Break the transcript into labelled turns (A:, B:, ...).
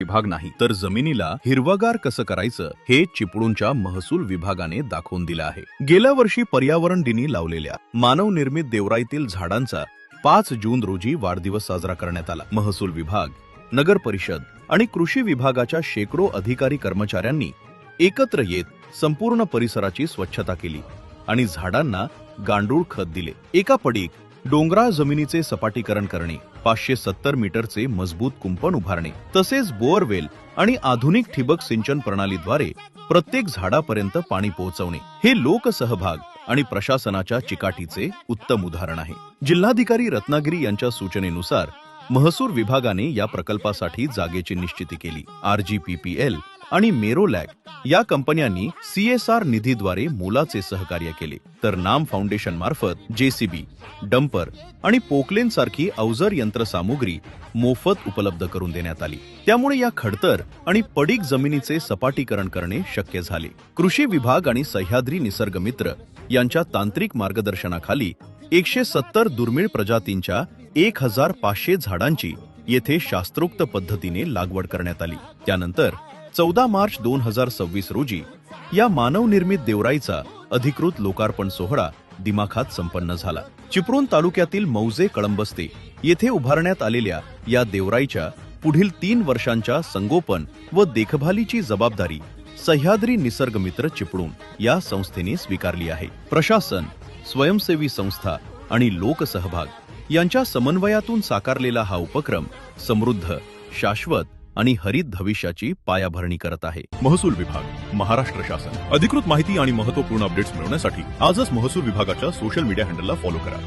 A: विभाग नाही, तर जमिनीला हिरवगार कसं करायचं हे चिपळूणच्या महसूल विभागाने दाखवून दिलं आहे. गेल्या वर्षी पर्यावरण दिनी लावलेल्या मानव निर्मित देवराईतील झाडांचा 5 जून रोजी वाढदिवस साजरा करण्यात आला. महसूल विभाग, नगर परिषद आणि कृषी विभागाच्या शेकडो अधिकारी कर्मचाऱ्यांनी एकत्र येत संपूर्ण परिसराची स्वच्छता केली आणि झाडांना गांडूळ खत दिले. एका पडीक डोंगराळ जमिनीचे सपाटीकरण करणे, 570 मीटरचे मजबूत कुंपण उभारणे, तसेच बोअरवेल आणि आधुनिक ठिबक सिंचन प्रणालीद्वारे प्रत्येक झाडापर्यंत पाणी पोहोचवणे हे लोकसहभाग आणि प्रशासनाच्या चिकाटीचे उत्तम उदाहरण आहे. जिल्हाधिकारी रत्नागिरी यांच्या सूचनेनुसार महसूल विभागाने या प्रकल्पासाठी जागेची निश्चिती केली. RGPPL आणि मेरोलॅक या कंपन्यांनी CSR निधीद्वारे मोलाचे सहकार्य केले, तर नाम फाउंडेशन मार्फत JCB, डंपर आणि पोकलेन सारखी अवजड यंत्रसामुग्री मोफत उपलब्ध करून देण्यात आली. त्यामुळे या खडतर आणि पडीक जमिनीचे सपाटीकरण करणे शक्य झाले. कृषी विभाग आणि सह्याद्री निसर्ग मित्र यांच्या तांत्रिक मार्गदर्शनाखाली 170 दुर्मिळ प्रजातींच्या 1500 झाडांची येथे शास्त्रोक्त पद्धतीने लागवड करण्यात आली. त्यानंतर 14 मार्च 2026 रोजी या मानवनिर्मित देवराईचा अधिकृत लोकार्पण सोहळा दिमाखात संपन्न झाला. चिपळूण तालुक्यातील मौजे कळंबस्ते येथे उभारण्यात आलेल्या या देवराईच्या पुढील 3 वर्षांच्या संगोपन व देखभालीची जबाबदारी सह्याद्री निसर्ग मित्र चिपळूण या संस्थेने स्वीकारली आहे. प्रशासन, स्वयंसेवी संस्था आणि लोकसहभाग यांच्या समन्वयातून साकारलेला हा उपक्रम समृद्ध, शाश्वत आणि हरित भविष्याची पायाभरणी करत आहे.
B: महसूल विभाग, महाराष्ट्र शासन. अधिकृत माहिती आणि महत्त्वपूर्ण अपडेट्स मिळवण्यासाठी आजच महसूल विभागाच्या सोशल मीडिया हँडलला फॉलो करा.